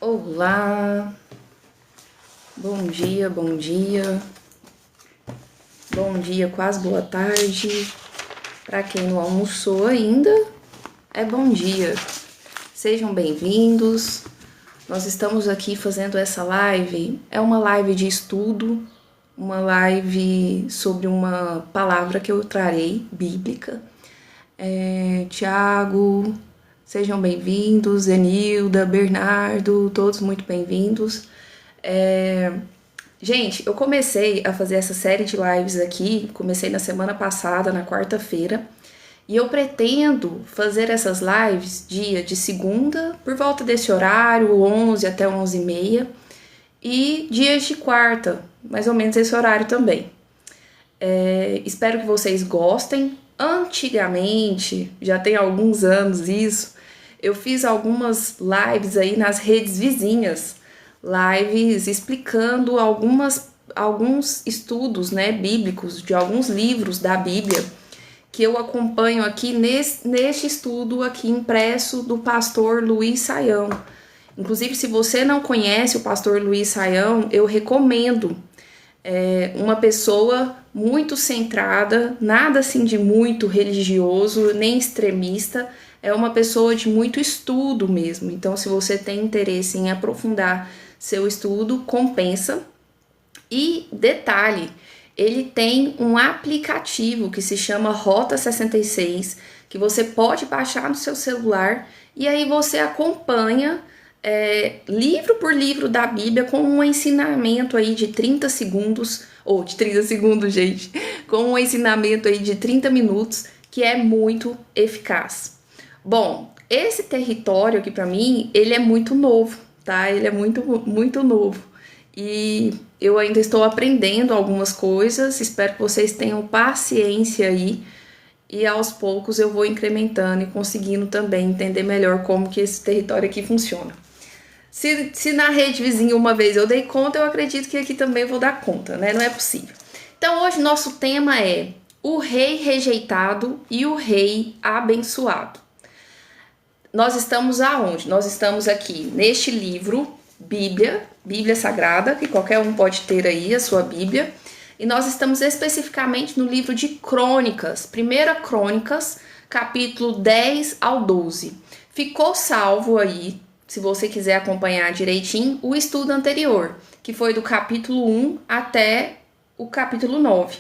Olá, bom dia, bom dia, bom dia, quase boa tarde. Para quem não almoçou ainda, é bom dia. Sejam bem-vindos. Nós estamos aqui fazendo essa live. É uma live de estudo, uma live sobre uma palavra que eu trarei, bíblica. Tiago, sejam bem-vindos, Zenilda, Bernardo, todos muito bem-vindos. Gente, eu comecei a fazer essa série de lives aqui, comecei na semana passada, na quarta-feira, e eu pretendo fazer essas lives dia de segunda, por volta desse horário, 11 até 11h30, e dias de quarta, mais ou menos esse horário também. Espero que vocês gostem. Antigamente, já tem alguns anos isso, eu fiz algumas lives aí nas redes vizinhas, lives explicando alguns estudos, né, bíblicos, de alguns livros da Bíblia, que eu acompanho aqui neste estudo aqui impresso do pastor Luiz Saião. Inclusive, se você não conhece o pastor Luiz Saião, eu recomendo. Uma pessoa muito centrada, nada assim de muito religioso, nem extremista, é uma pessoa de muito estudo mesmo. Então, se você tem interesse em aprofundar seu estudo, compensa. E detalhe, ele tem um aplicativo que se chama Rota 66, que você pode baixar no seu celular e aí você acompanha livro por livro da Bíblia com um ensinamento aí de 30 segundos, ou de 30 segundos, gente, com um ensinamento aí de 30 minutos, que é muito eficaz. Bom, esse território aqui para mim, ele é muito novo, tá? Ele é muito novo. E eu ainda estou aprendendo algumas coisas, espero que vocês tenham paciência aí, e aos poucos eu vou incrementando e conseguindo também entender melhor como que esse território aqui funciona. Se na rede vizinha uma vez eu dei conta, eu acredito que aqui também eu vou dar conta, né? Não é possível. Então hoje nosso tema é o rei rejeitado e o rei abençoado. Nós estamos aonde? Nós estamos aqui neste livro, Bíblia Sagrada, que qualquer um pode ter aí a sua Bíblia. E nós estamos especificamente no livro de Crônicas, 1 Crônicas, capítulo 10 ao 12. Ficou salvo aí, se você quiser acompanhar direitinho, o estudo anterior, que foi do capítulo 1 até o capítulo 9.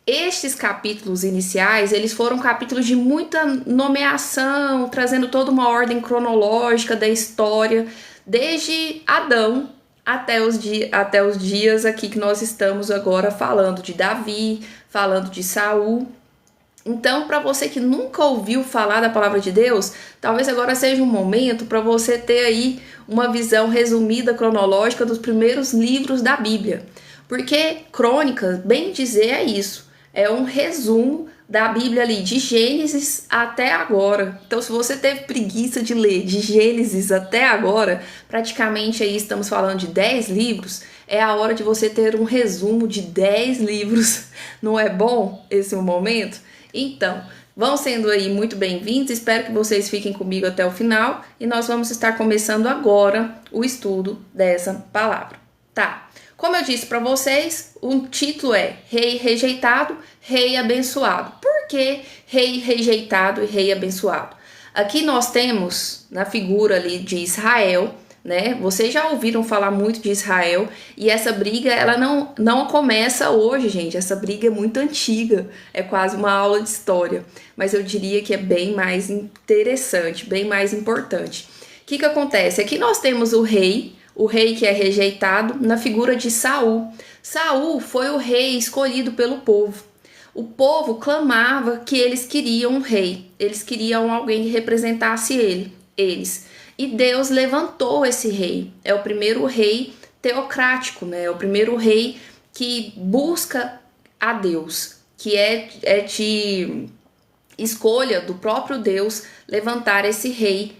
Estes capítulos iniciais, eles foram capítulos de muita nomeação, trazendo toda uma ordem cronológica da história, desde Adão até os dias aqui que nós estamos agora falando de Davi, falando de Saul. Então, para você que nunca ouviu falar da palavra de Deus, talvez agora seja um momento para você ter aí uma visão resumida, cronológica dos primeiros livros da Bíblia. Porque Crônicas, bem dizer, é isso. É um resumo da Bíblia ali, de Gênesis até agora. Então, se você teve preguiça de ler de Gênesis até agora, praticamente aí estamos falando de 10 livros, é a hora de você ter um resumo de 10 livros. Não é bom esse momento? Então, vão sendo aí muito bem-vindos, espero que vocês fiquem comigo até o final e nós vamos estar começando agora o estudo dessa palavra, tá? Como eu disse para vocês, o título é Rei Rejeitado, Rei Abençoado. Por que Rei Rejeitado e Rei Abençoado? Aqui nós temos na figura ali de Israel, né? Vocês já ouviram falar muito de Israel e essa briga, ela não começa hoje, gente. Essa briga é muito antiga, é quase uma aula de história, mas eu diria que é bem mais interessante, bem mais importante. O que acontece? Aqui nós temos o rei que é rejeitado na figura de Saul. Saul foi o rei escolhido pelo povo. O povo clamava que eles queriam um rei, eles queriam alguém que representasse eles. E Deus levantou esse rei. É o primeiro rei teocrático, né? É o primeiro rei que busca a Deus, que é de escolha do próprio Deus levantar esse rei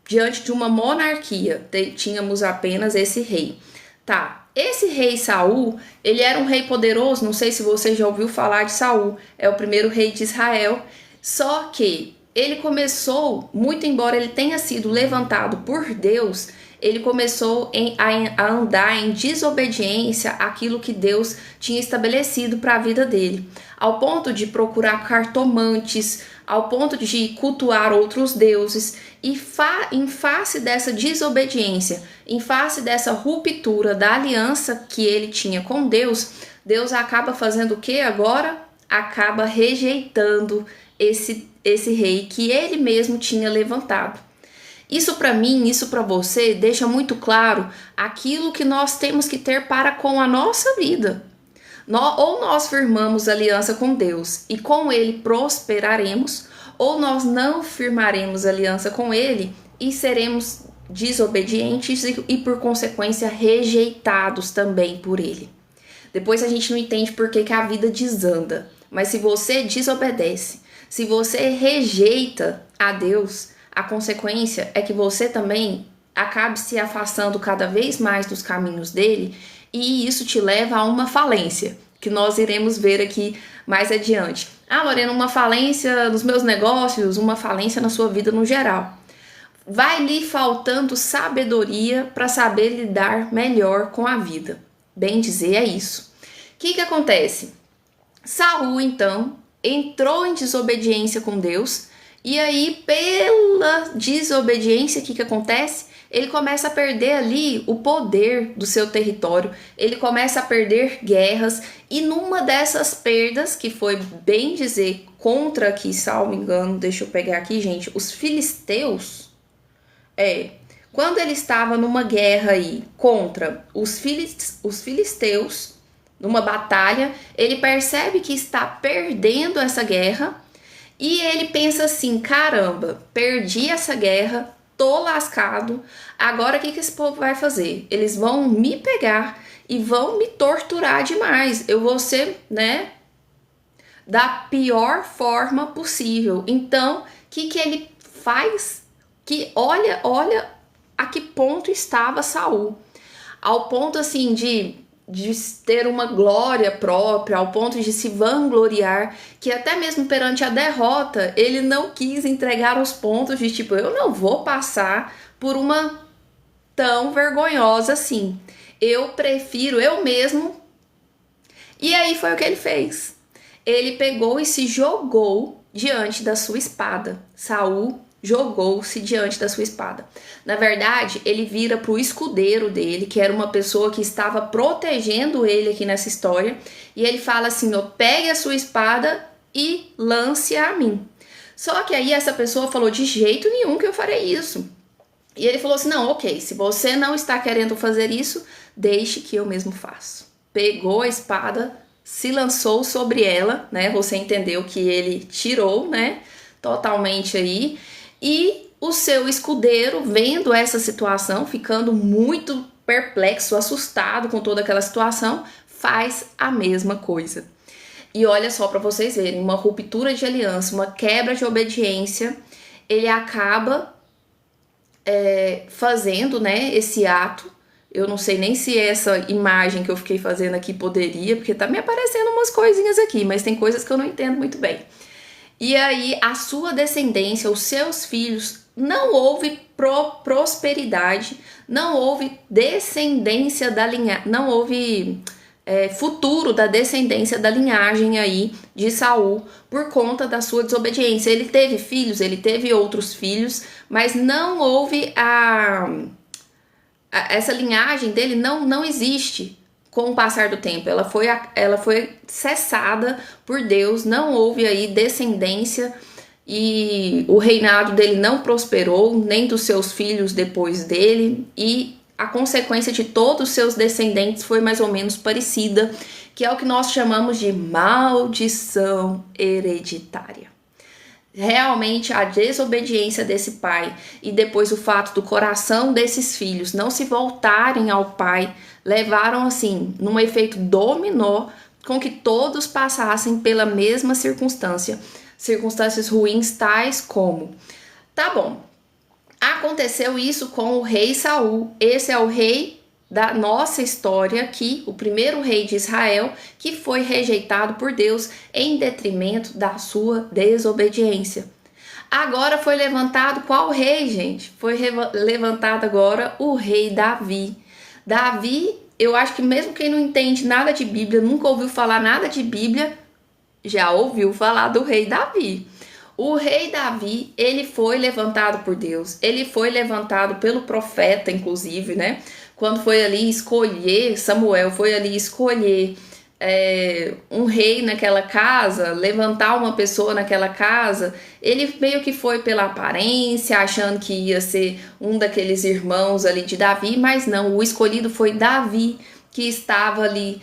diante de uma monarquia. Tínhamos apenas esse rei. Tá, esse rei Saul, ele era um rei poderoso, não sei se você já ouviu falar de Saul, é o primeiro rei de Israel, só que ele começou, muito embora ele tenha sido levantado por Deus, ele começou a andar em desobediência àquilo que Deus tinha estabelecido para a vida dele, ao ponto de procurar cartomantes, ao ponto de cultuar outros deuses, e em face dessa desobediência, em face dessa ruptura da aliança que ele tinha com Deus, Deus acaba fazendo o que agora? Acaba rejeitando esse rei que ele mesmo tinha levantado. Isso para mim, isso para você, deixa muito claro aquilo que nós temos que ter para com a nossa vida. Ou nós firmamos aliança com Deus e com Ele prosperaremos, ou nós não firmaremos aliança com Ele e seremos desobedientes e por consequência rejeitados também por Ele. Depois a gente não entende por que a vida desanda, mas se você desobedece, se você rejeita a Deus, a consequência é que você também acabe se afastando cada vez mais dos caminhos dele, e isso te leva a uma falência, que nós iremos ver aqui mais adiante. Ah, Lorena, uma falência nos meus negócios, uma falência na sua vida no geral. Vai lhe faltando sabedoria para saber lidar melhor com a vida. Bem dizer, é isso. O que acontece? Saul, então, entrou em desobediência com Deus, e aí, pela desobediência, o que acontece? Ele começa a perder ali o poder do seu território, ele começa a perder guerras, e numa dessas perdas, que foi, bem dizer, contra aqui, salvo engano, deixa eu pegar aqui, gente, os filisteus, quando ele estava numa guerra aí contra os filisteus, numa batalha, ele percebe que está perdendo essa guerra, e ele pensa assim, caramba, perdi essa guerra, tô lascado, agora o que esse povo vai fazer? Eles vão me pegar e vão me torturar demais, eu vou ser, da pior forma possível. Então, o que ele faz? Que olha a que ponto estava Saul, ao ponto assim de ter uma glória própria, ao ponto de se vangloriar, que até mesmo perante a derrota, ele não quis entregar os pontos de tipo, eu não vou passar por uma tão vergonhosa assim. Eu prefiro eu mesmo. E aí foi o que ele fez. Ele pegou e se jogou diante da sua espada. Saul jogou-se diante da sua espada. Na verdade, ele vira para o escudeiro dele, que era uma pessoa que estava protegendo ele aqui nessa história, e ele fala assim, pegue a sua espada e lance-a a mim. Só que aí essa pessoa falou, de jeito nenhum que eu farei isso. E ele falou assim, não, ok, se você não está querendo fazer isso, deixe que eu mesmo faço. Pegou a espada, se lançou sobre ela, Você entendeu que ele tirou, totalmente aí. E o seu escudeiro, vendo essa situação, ficando muito perplexo, assustado com toda aquela situação, faz a mesma coisa. E olha só para vocês verem, uma ruptura de aliança, uma quebra de obediência, ele acaba fazendo, esse ato. Eu não sei nem se essa imagem que eu fiquei fazendo aqui poderia, porque tá me aparecendo umas coisinhas aqui, mas tem coisas que eu não entendo muito bem. E aí, a sua descendência, os seus filhos, não houve prosperidade, não houve descendência da linhagem, não houve futuro da descendência da linhagem aí de Saul por conta da sua desobediência. Ele teve filhos, ele teve outros filhos, mas não houve essa linhagem dele não existe. Com o passar do tempo, ela foi cessada por Deus, não houve aí descendência e o reinado dele não prosperou, nem dos seus filhos depois dele, e a consequência de todos os seus descendentes foi mais ou menos parecida, que é o que nós chamamos de maldição hereditária. Realmente a desobediência desse pai e depois o fato do coração desses filhos não se voltarem ao pai levaram assim, num efeito dominó, com que todos passassem pela mesma circunstância, circunstâncias ruins tais como, tá bom, aconteceu isso com o rei Saul, esse é o rei da nossa história aqui, o primeiro rei de Israel, que foi rejeitado por Deus em detrimento da sua desobediência. Agora foi levantado qual rei, gente? Foi levantado agora o rei Davi. Davi, eu acho que mesmo quem não entende nada de Bíblia, nunca ouviu falar nada de Bíblia, já ouviu falar do rei Davi. O rei Davi, ele foi levantado por Deus, ele foi levantado pelo profeta, inclusive, né? Quando foi ali escolher, Samuel foi ali escolher um rei naquela casa, levantar uma pessoa naquela casa, ele meio que foi pela aparência, achando que ia ser um daqueles irmãos ali de Davi, mas não, o escolhido foi Davi, que estava ali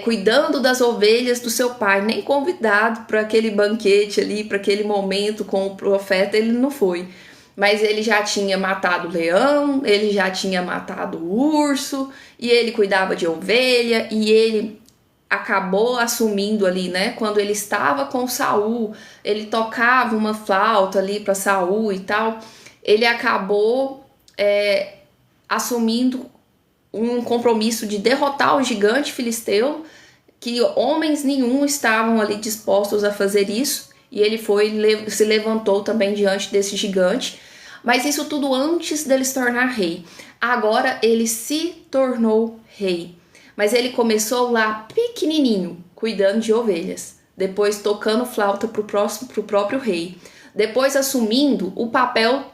cuidando das ovelhas do seu pai, nem convidado para aquele banquete ali, para aquele momento com o profeta, ele não foi. Mas ele já tinha matado o leão, ele já tinha matado o urso, e ele cuidava de ovelha, e ele acabou assumindo ali, né? Quando ele estava com Saul, ele tocava uma flauta ali para Saul e tal, ele acabou assumindo um compromisso de derrotar o gigante filisteu, que homens nenhum estavam ali dispostos a fazer isso, e ele se levantou também diante desse gigante, mas isso tudo antes dele se tornar rei. Agora ele se tornou rei, mas ele começou lá pequenininho, cuidando de ovelhas, depois tocando flauta pro próprio rei, depois assumindo o papel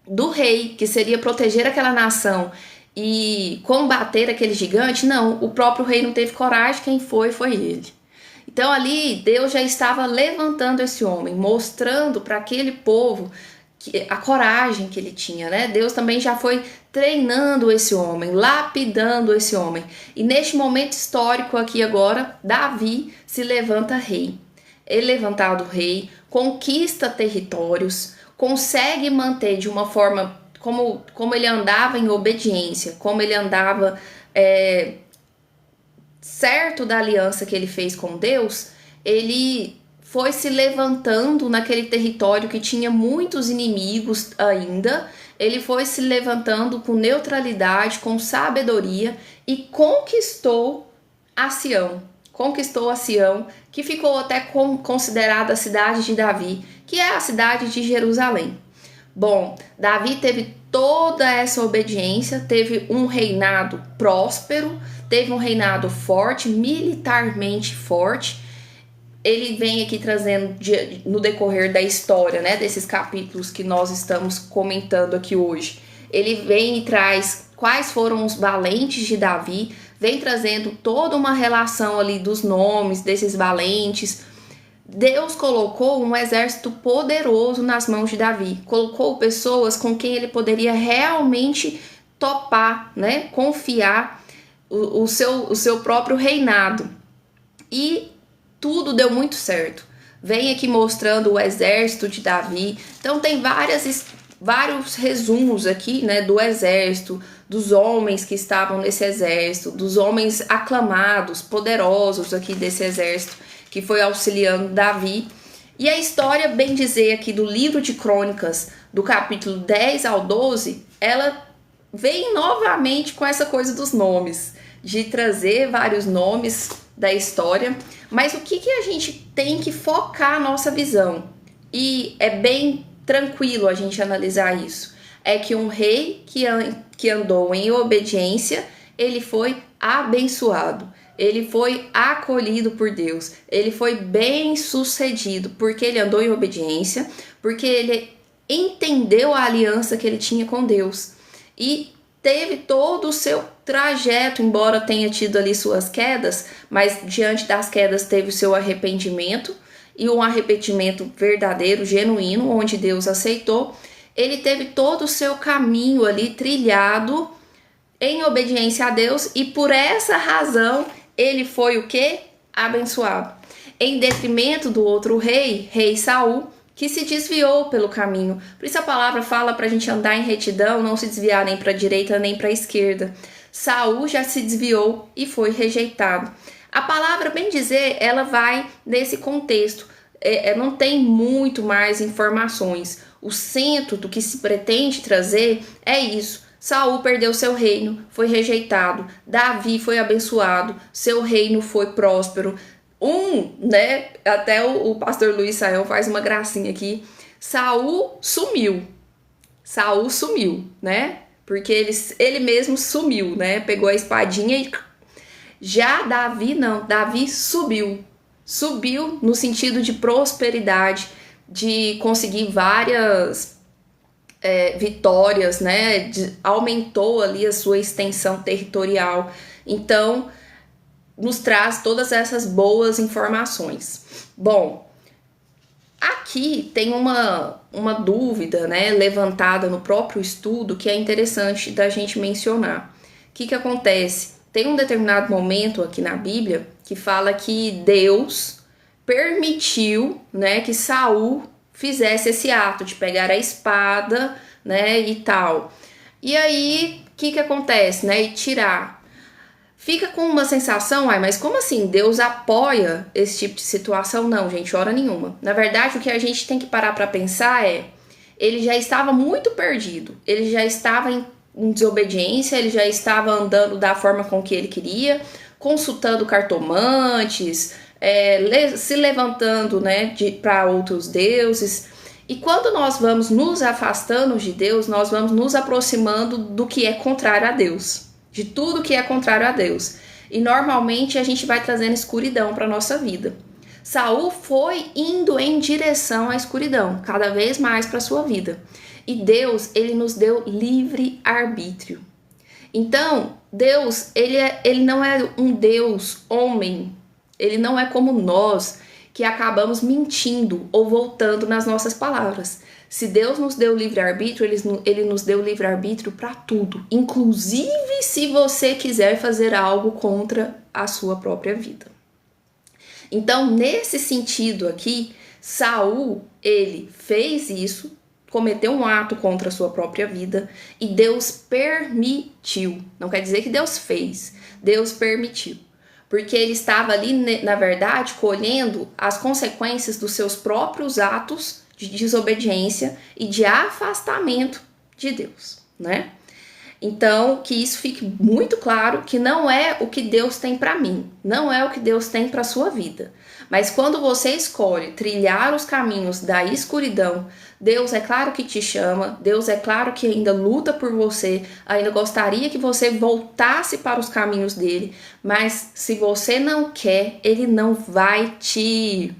do rei, que seria proteger aquela nação e combater aquele gigante. Não, o próprio rei não teve coragem, quem foi ele. Então ali Deus já estava levantando esse homem, mostrando para aquele povo a coragem que ele tinha, né? Deus também já foi treinando esse homem, lapidando esse homem. E neste momento histórico aqui agora, Davi se levanta rei. Ele levantado rei, conquista territórios, consegue manter de uma forma como ele andava em obediência, como ele andava certo da aliança que ele fez com Deus, ele foi se levantando naquele território que tinha muitos inimigos ainda, ele foi se levantando com neutralidade, com sabedoria e conquistou a Sião, que ficou até considerada a cidade de Davi, que é a cidade de Jerusalém. Bom, Davi teve toda essa obediência, teve um reinado próspero, teve um reinado forte, militarmente forte. Ele vem aqui trazendo no decorrer da história, né, desses capítulos que nós estamos comentando aqui hoje. Ele vem e traz quais foram os valentes de Davi, vem trazendo toda uma relação ali dos nomes desses valentes. Deus colocou um exército poderoso nas mãos de Davi, colocou pessoas com quem ele poderia realmente topar, né, confiar o seu próprio reinado. E tudo deu muito certo. Vem aqui mostrando o exército de Davi. Então tem vários resumos aqui, né, do exército, dos homens que estavam nesse exército, dos homens aclamados, poderosos aqui desse exército, que foi auxiliando Davi. E a história, bem dizer aqui do livro de Crônicas, do capítulo 10 ao 12, ela vem novamente com essa coisa dos nomes, de trazer vários nomes da história. Mas o que a gente tem que focar a nossa visão? E é bem tranquilo a gente analisar isso. É que um rei que andou em obediência, ele foi abençoado. Ele foi acolhido por Deus, ele foi bem sucedido, porque ele andou em obediência, porque ele entendeu a aliança que ele tinha com Deus e teve todo o seu trajeto, embora tenha tido ali suas quedas, mas diante das quedas teve o seu arrependimento, e um arrependimento verdadeiro, genuíno, onde Deus aceitou. Ele teve todo o seu caminho ali trilhado em obediência a Deus, e por essa razão ele foi o quê? Abençoado. Em detrimento do outro rei Saul, que se desviou pelo caminho. Por isso a palavra fala para a gente andar em retidão, não se desviar nem para a direita nem para a esquerda. Saul já se desviou e foi rejeitado. A palavra, bem dizer, ela vai nesse contexto. Não tem muito mais informações. O centro do que se pretende trazer é isso. Saul perdeu seu reino, foi rejeitado. Davi foi abençoado, seu reino foi próspero. Até o pastor Luiz Saião faz uma gracinha aqui. Saul sumiu. Saul sumiu, né? Porque ele mesmo sumiu, né? Pegou a espadinha e... Já Davi não, Davi subiu. Subiu no sentido de prosperidade, de conseguir várias vitórias, né? Aumentou ali a sua extensão territorial. Então, nos traz todas essas boas informações. Bom, aqui tem uma dúvida, né, levantada no próprio estudo que é interessante da gente mencionar. O que acontece? Tem um determinado momento aqui na Bíblia que fala que Deus permitiu, né, que Saul fizesse esse ato de pegar a espada, né, e tal. E aí, o que acontece, né, e tirar. Fica com uma sensação, mas como assim? Deus apoia esse tipo de situação? Não, gente, hora nenhuma. Na verdade, o que a gente tem que parar para pensar é, ele já estava muito perdido, ele já estava em desobediência, ele já estava andando da forma com que ele queria, consultando cartomantes, se levantando, né, para outros deuses. E quando nós vamos nos afastando de Deus, nós vamos nos aproximando do que é contrário a Deus, de tudo que é contrário a Deus. E normalmente a gente vai trazendo escuridão para nossa vida. Saul foi indo em direção à escuridão, cada vez mais para sua vida. E Deus, ele nos deu livre arbítrio. Então, Deus, ele não é um Deus homem. Ele não é como nós, que acabamos mentindo ou voltando nas nossas palavras. Se Deus nos deu livre-arbítrio, ele nos deu livre-arbítrio para tudo. Inclusive se você quiser fazer algo contra a sua própria vida. Então, nesse sentido aqui, Saul, ele fez isso, cometeu um ato contra a sua própria vida e Deus permitiu. Não quer dizer que Deus fez, Deus permitiu. Porque ele estava ali, na verdade, colhendo as consequências dos seus próprios atos de desobediência e de afastamento de Deus, né? Então, que isso fique muito claro que não é o que Deus tem para mim, não é o que Deus tem para sua vida. Mas quando você escolhe trilhar os caminhos da escuridão, Deus é claro que te chama, Deus é claro que ainda luta por você, ainda gostaria que você voltasse para os caminhos dele, mas se você não quer, ele não vai te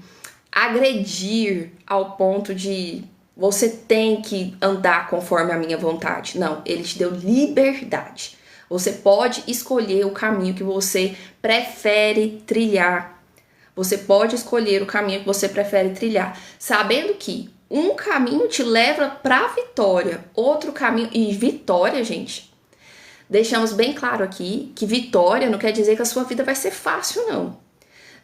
agredir ao ponto de você tem que andar conforme a minha vontade. Não, ele te deu liberdade. Você pode escolher o caminho que você prefere trilhar. Você pode escolher o caminho que você prefere trilhar, sabendo que um caminho te leva para a vitória, outro caminho... E vitória, gente, deixamos bem claro aqui que vitória não quer dizer que a sua vida vai ser fácil, não.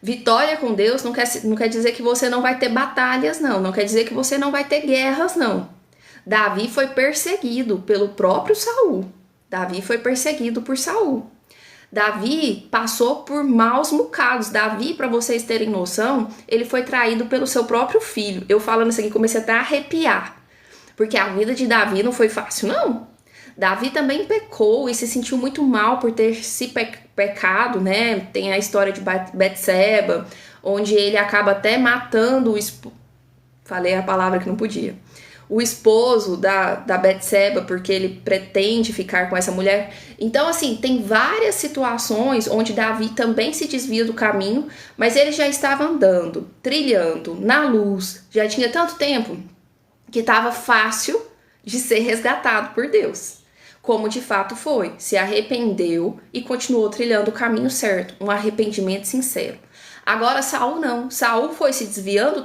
Vitória com Deus não quer dizer que você não vai ter batalhas, não quer dizer que você não vai ter guerras, não. Davi foi perseguido pelo próprio Saul. Davi foi perseguido por Saul. Davi passou por maus bocados. Davi, para vocês terem noção, ele foi traído pelo seu próprio filho. Eu falando isso aqui, comecei até a arrepiar. Porque a vida de Davi não foi fácil, não. Davi também pecou e se sentiu muito mal por ter se pecado, né? Tem a história de Betseba, onde ele acaba até matando o esposo. Falei a palavra que não podia. O esposo da Betseba, porque ele pretende ficar com essa mulher. Então, assim, tem várias situações onde Davi também se desvia do caminho, mas ele já estava andando, trilhando, na luz. Já tinha tanto tempo que estava fácil de ser resgatado por Deus. Como de fato foi, se arrependeu e continuou trilhando o caminho certo, um arrependimento sincero. Agora Saul não, Saul foi se desviando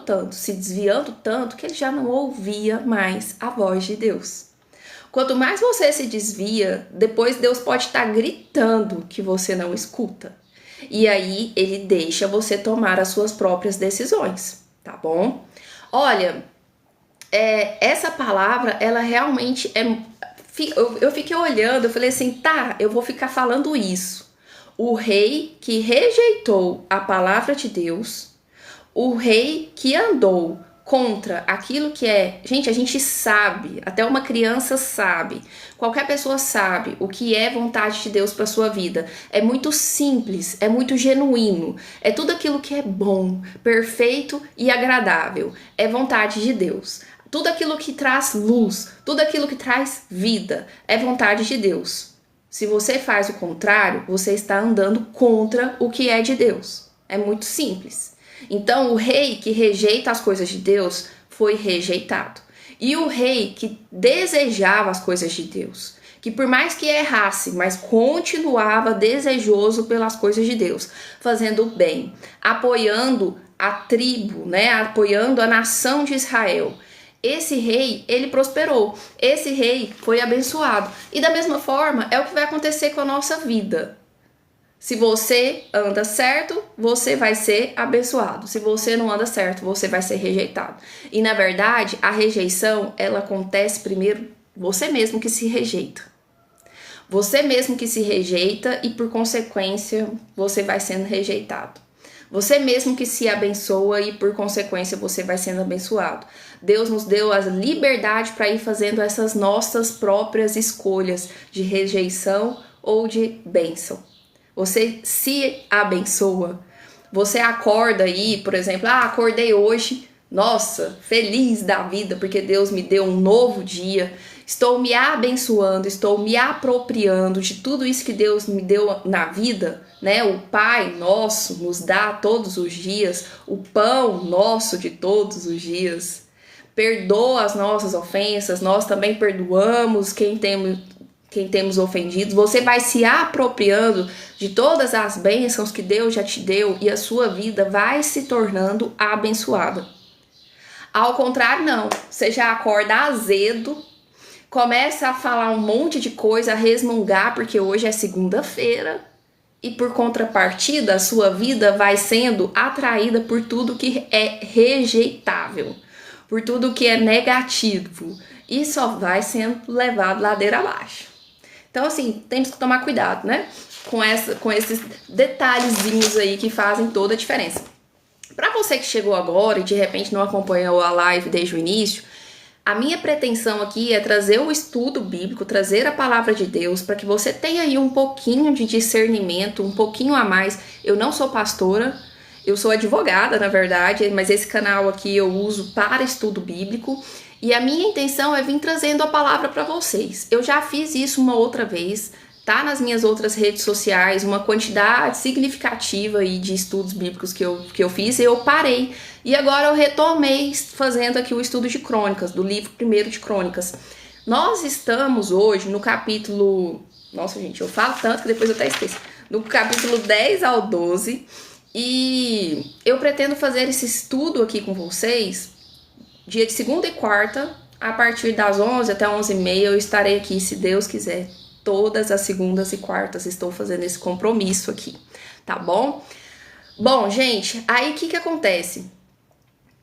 tanto que ele já não ouvia mais a voz de Deus. Quanto mais você se desvia, depois Deus pode estar gritando que você não escuta. E aí ele deixa você tomar as suas próprias decisões, tá bom? Olha, essa palavra, ela realmente é... Eu fiquei olhando, eu falei assim, tá, eu vou ficar falando isso. O rei que rejeitou a palavra de Deus, o rei que andou contra aquilo que é... Gente, a gente sabe, até uma criança sabe, qualquer pessoa sabe o que é vontade de Deus para sua vida. É muito simples, é muito genuíno, é tudo aquilo que é bom, perfeito e agradável. É vontade de Deus. Tudo aquilo que traz luz, tudo aquilo que traz vida é vontade de Deus. Se você faz o contrário, você está andando contra o que é de Deus. É muito simples. Então, o rei que rejeita as coisas de Deus foi rejeitado. E o rei que desejava as coisas de Deus, que por mais que errasse, mas continuava desejoso pelas coisas de Deus, fazendo o bem, apoiando a tribo, né, apoiando a nação de Israel. Esse rei, ele prosperou. Esse rei foi abençoado. E da mesma forma, é o que vai acontecer com a nossa vida. Se você anda certo, você vai ser abençoado. Se você não anda certo, você vai ser rejeitado. E na verdade, a rejeição, ela acontece primeiro você mesmo que se rejeita. Você mesmo que se rejeita e por consequência, você vai sendo rejeitado. Você mesmo que se abençoa e por consequência você vai sendo abençoado. Deus nos deu a liberdade para ir fazendo essas nossas próprias escolhas de rejeição ou de bênção. Você se abençoa. Você acorda aí, por exemplo, acordei hoje, nossa, feliz da vida porque Deus me deu um novo dia. Estou me abençoando, estou me apropriando de tudo isso que Deus me deu na vida, né? O Pai nosso nos dá todos os dias, o pão nosso de todos os dias. Perdoa as nossas ofensas, nós também perdoamos quem temos ofendidos. Você vai se apropriando de todas as bênçãos que Deus já te deu e a sua vida vai se tornando abençoada. Ao contrário, não. Você já acorda azedo, começa a falar um monte de coisa, a resmungar, porque hoje é segunda-feira. E por contrapartida, a sua vida vai sendo atraída por tudo que é rejeitável, por tudo que é negativo. E só vai sendo levado ladeira abaixo. Então, assim, temos que tomar cuidado, né? Com esses detalhezinhos aí que fazem toda a diferença. Para você que chegou agora e de repente não acompanhou a live desde o início, a minha pretensão aqui é trazer o estudo bíblico, trazer a palavra de Deus, para que você tenha aí um pouquinho de discernimento, um pouquinho a mais. Eu não sou pastora, eu sou advogada, na verdade, mas esse canal aqui eu uso para estudo bíblico. E a minha intenção é vir trazendo a palavra para vocês. Eu já fiz isso uma outra vez, tá nas minhas outras redes sociais, uma quantidade significativa aí de estudos bíblicos que eu fiz e eu parei. E agora eu retomei fazendo aqui o estudo de Crônicas, do livro 1 de Crônicas. Nós estamos hoje no capítulo... Nossa, gente, eu falo tanto que depois eu até esqueço. No capítulo 10 ao 12. E eu pretendo fazer esse estudo aqui com vocês dia de segunda e quarta, a partir das 11 até 11h30 eu estarei aqui, se Deus quiser. Todas as segundas e quartas estou fazendo esse compromisso aqui, tá bom? Bom, gente, aí o que acontece?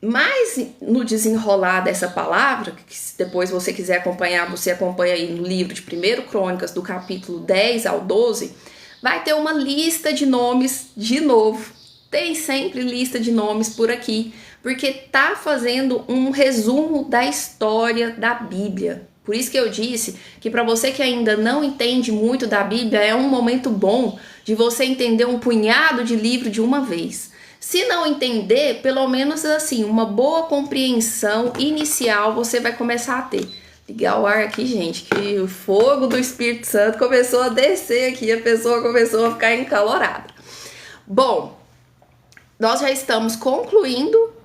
Mas no desenrolar dessa palavra, que se depois você quiser acompanhar, você acompanha aí no livro de 1 Crônicas, do capítulo 10 ao 12, vai ter uma lista de nomes de novo. Tem sempre lista de nomes por aqui, porque tá fazendo um resumo da história da Bíblia. Por isso que eu disse que para você que ainda não entende muito da Bíblia, é um momento bom de você entender um punhado de livro de uma vez. Se não entender, pelo menos assim, uma boa compreensão inicial você vai começar a ter. Ligar o ar aqui, gente, que o fogo do Espírito Santo começou a descer aqui, a pessoa começou a ficar encalorada. Bom, nós já estamos concluindo.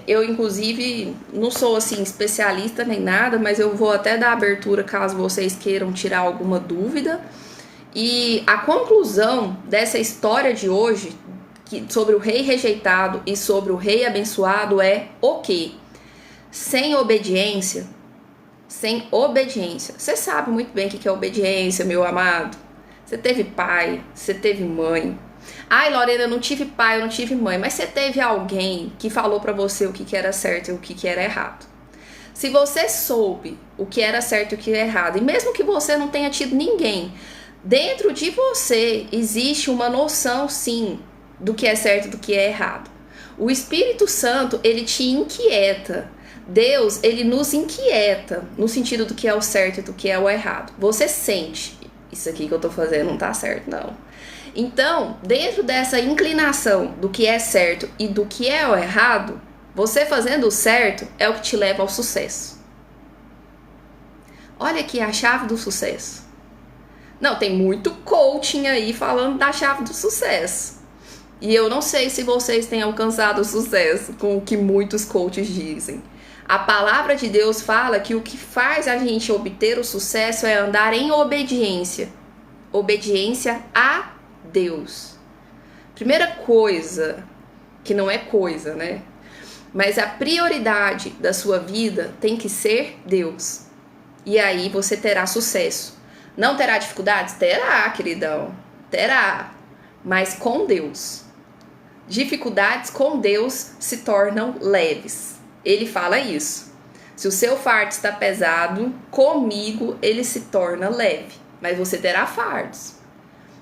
Eu inclusive não sou assim especialista nem nada, mas eu vou até dar abertura caso vocês queiram tirar alguma dúvida. E a conclusão dessa história de hoje, sobre o rei rejeitado e sobre o rei abençoado, é o quê? Sem obediência, você sabe muito bem o que é obediência, meu amado. Você teve pai, você teve mãe. Ai, Lorena, eu não tive pai, eu não tive mãe, mas você teve alguém que falou pra você o que era certo e o que era errado. Se você soube o que era certo e o que era errado, e mesmo que você não tenha tido ninguém, dentro de você existe uma noção, sim, do que é certo e do que é errado. O Espírito Santo, ele te inquieta. Deus, ele nos inquieta no sentido do que é o certo e do que é o errado. Você sente, isso aqui que eu tô fazendo não tá certo, não. Então, dentro dessa inclinação do que é certo e do que é o errado, Você fazendo o certo é o que te leva ao sucesso. Olha aqui a chave do sucesso. Não, tem muito coaching aí falando da chave do sucesso. E eu não sei se vocês têm alcançado o sucesso com o que muitos coaches dizem. A palavra de Deus fala que o que faz a gente obter o sucesso é andar em obediência. Obediência a Deus. Primeira coisa, que não é coisa, né? Mas a prioridade da sua vida tem que ser Deus. E aí você terá sucesso. Não terá dificuldades? Terá, queridão. Terá. Mas com Deus. Dificuldades com Deus se tornam leves. Ele fala isso. Se o seu fardo está pesado, comigo ele se torna leve. Mas você terá fardos.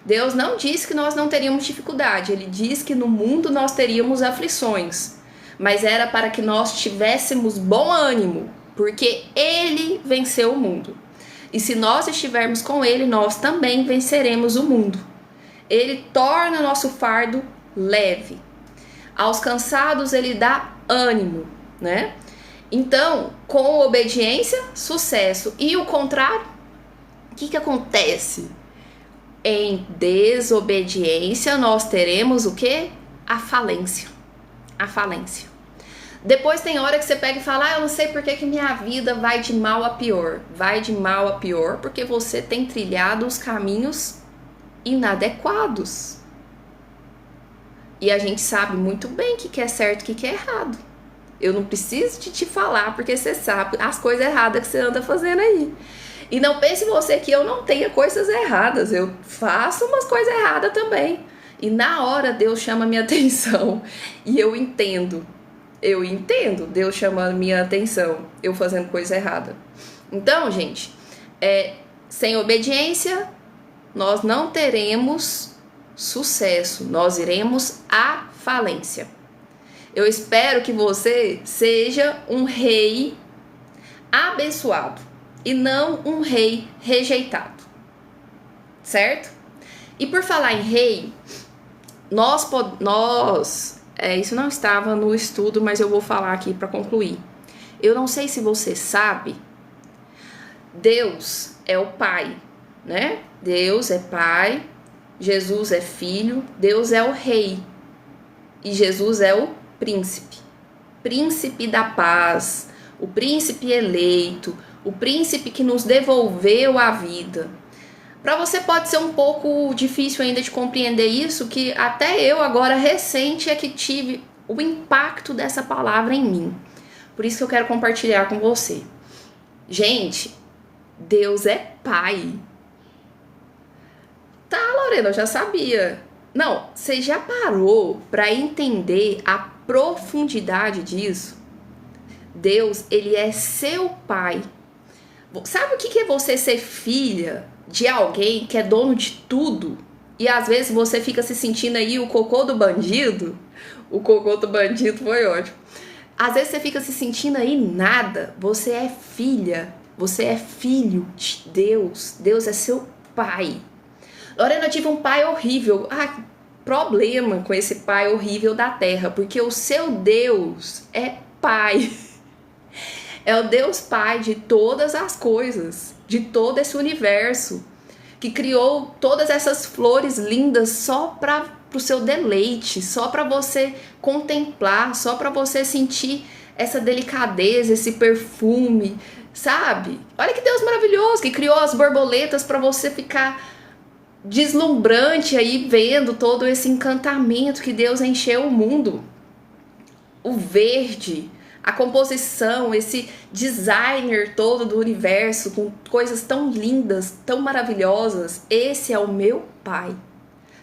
Deus não diz que nós não teríamos dificuldade. Ele diz que no mundo nós teríamos aflições. Mas era para que nós tivéssemos bom ânimo. Porque ele venceu o mundo. E se nós estivermos com ele, nós também venceremos o mundo. Ele torna nosso fardo leve. Aos cansados ele dá ânimo, né? Então, com obediência, sucesso. E o contrário, o que acontece? Em desobediência nós teremos o quê? A falência. A falência. Depois tem hora que você pega e fala, eu não sei por que minha vida vai de mal a pior. Vai de mal a pior porque você tem trilhado os caminhos inadequados. E a gente sabe muito bem o que é certo e o que é errado. Eu não preciso de te falar porque você sabe as coisas erradas que você anda fazendo aí. E não pense você que eu não tenha coisas erradas. Eu faço umas coisas erradas também. E na hora Deus chama minha atenção e eu entendo. Eu entendo Deus chamando minha atenção, eu fazendo coisa errada. Então, gente, sem obediência, nós não teremos sucesso. Nós iremos à falência. Eu espero que você seja um rei abençoado e não um rei rejeitado. Certo? E por falar em rei, isso não estava no estudo, mas eu vou falar aqui para concluir. Eu não sei se você sabe, Deus é o Pai, né? Deus é Pai, Jesus é Filho, Deus é o Rei e Jesus é o Príncipe. Príncipe da paz, o Príncipe eleito, o Príncipe que nos devolveu a vida. Para você pode ser um pouco difícil ainda de compreender isso, que até eu agora recente é que tive o impacto dessa palavra em mim. Por isso que eu quero compartilhar com você. Gente, Deus é Pai. Tá, Lorena, eu já sabia. Não, você já parou para entender a profundidade disso? Deus, ele é seu Pai. Sabe o que é você ser filha de alguém que é dono de tudo? E às vezes você fica se sentindo aí o cocô do bandido. O cocô do bandido foi ótimo. Às vezes você fica se sentindo aí nada. Você é filha. Você é filho de Deus. Deus é seu pai. Lorena, eu tive um pai horrível. Problema com esse pai horrível da terra. Porque o seu Deus é pai. É o Deus Pai de todas as coisas, de todo esse universo, que criou todas essas flores lindas só para o seu deleite, só para você contemplar, só para você sentir essa delicadeza, esse perfume, sabe? Olha que Deus maravilhoso, que criou as borboletas para você ficar deslumbrante aí, vendo todo esse encantamento que Deus encheu o mundo. O verde, a composição, esse designer todo do universo, com coisas tão lindas, tão maravilhosas. Esse é o meu pai.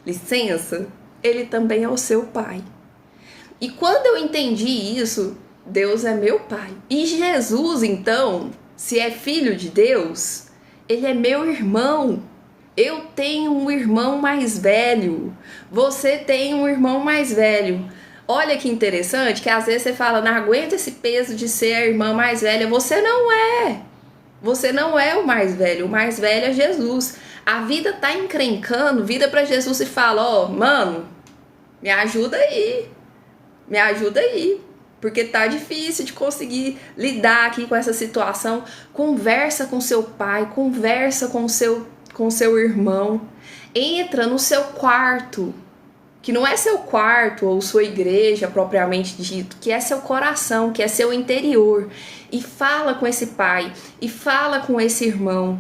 Licença, ele também é o seu pai. E quando eu entendi isso, Deus é meu pai. E Jesus, então, se é filho de Deus, ele é meu irmão. Eu tenho um irmão mais velho. Você tem um irmão mais velho. Olha que interessante, que às vezes você fala, não aguento esse peso de ser a irmã mais velha. Você não é. Você não é o mais velho. O mais velho é Jesus. A vida tá encrencando, vira pra Jesus e fala, mano, me ajuda aí. Me ajuda aí. porque tá difícil de conseguir lidar aqui com essa situação. Conversa com seu pai, conversa com seu irmão. Entra no seu quarto, que não é seu quarto ou sua igreja propriamente dito, que é seu coração, que é seu interior, e fala com esse pai, e fala com esse irmão.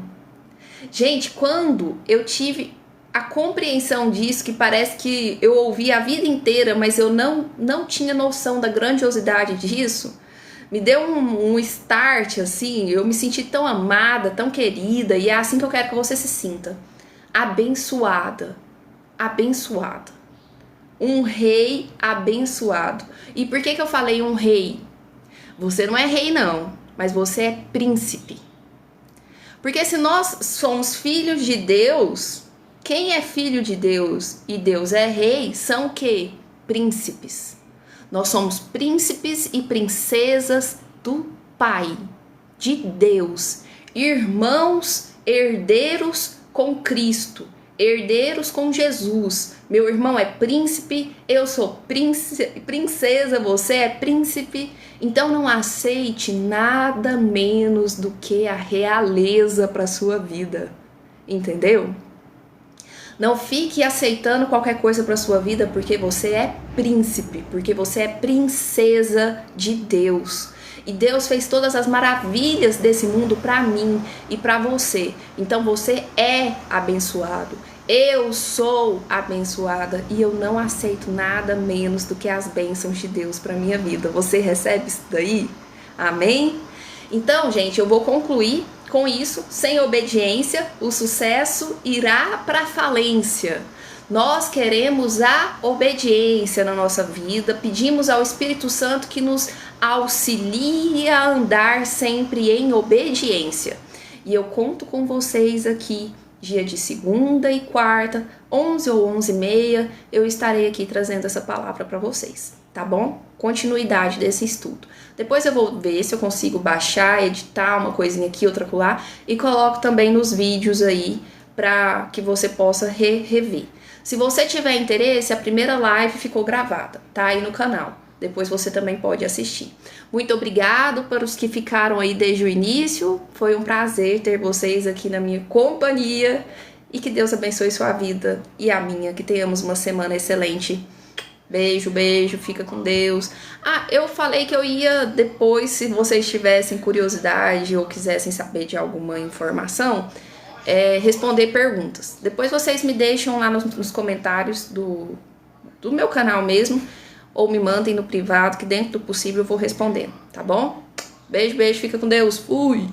Gente, quando eu tive a compreensão disso, que parece que eu ouvi a vida inteira, mas eu não tinha noção da grandiosidade disso, me deu um start, assim, eu me senti tão amada, tão querida, e é assim que eu quero que você se sinta. Abençoada, abençoada. Um rei abençoado. E por que eu falei um rei? Você não é rei não, mas você é príncipe. Porque se nós somos filhos de Deus, quem é filho de Deus e Deus é rei, são o quê? Príncipes. Nós somos príncipes e princesas do Pai, de Deus. Irmãos, herdeiros com Cristo. Herdeiros com Jesus. Meu irmão é príncipe, eu sou princesa, você é príncipe. Então não aceite nada menos do que a realeza para sua vida. Entendeu? Não fique aceitando qualquer coisa para sua vida porque você é príncipe, porque você é princesa de Deus. E Deus fez todas as maravilhas desse mundo para mim e para você. Então você é abençoado. Eu sou abençoada e eu não aceito nada menos do que as bênçãos de Deus para minha vida. Você recebe isso daí? Amém? Então, gente, eu vou concluir com isso. Sem obediência, o sucesso irá para a falência. Nós queremos a obediência na nossa vida, pedimos ao Espírito Santo que nos auxilie a andar sempre em obediência. E eu conto com vocês aqui, dia de segunda e quarta, 11 ou 11h30, eu estarei aqui trazendo essa palavra para vocês, tá bom? Continuidade desse estudo. Depois eu vou ver se eu consigo baixar, editar uma coisinha aqui, outra acolá, e coloco também nos vídeos aí, para que você possa rever. Se você tiver interesse, a primeira live ficou gravada, tá aí no canal. Depois você também pode assistir. Muito obrigado para os que ficaram aí desde o início. Foi um prazer ter vocês aqui na minha companhia. E que Deus abençoe sua vida e a minha. Que tenhamos uma semana excelente. Beijo, beijo. Fica com Deus. Ah, eu falei que eu ia depois, se vocês tivessem curiosidade ou quisessem saber de alguma informação, responder perguntas. Depois vocês me deixam lá nos comentários do meu canal mesmo, ou me mandem no privado, que dentro do possível eu vou respondendo, tá bom? Beijo, beijo, fica com Deus, fui!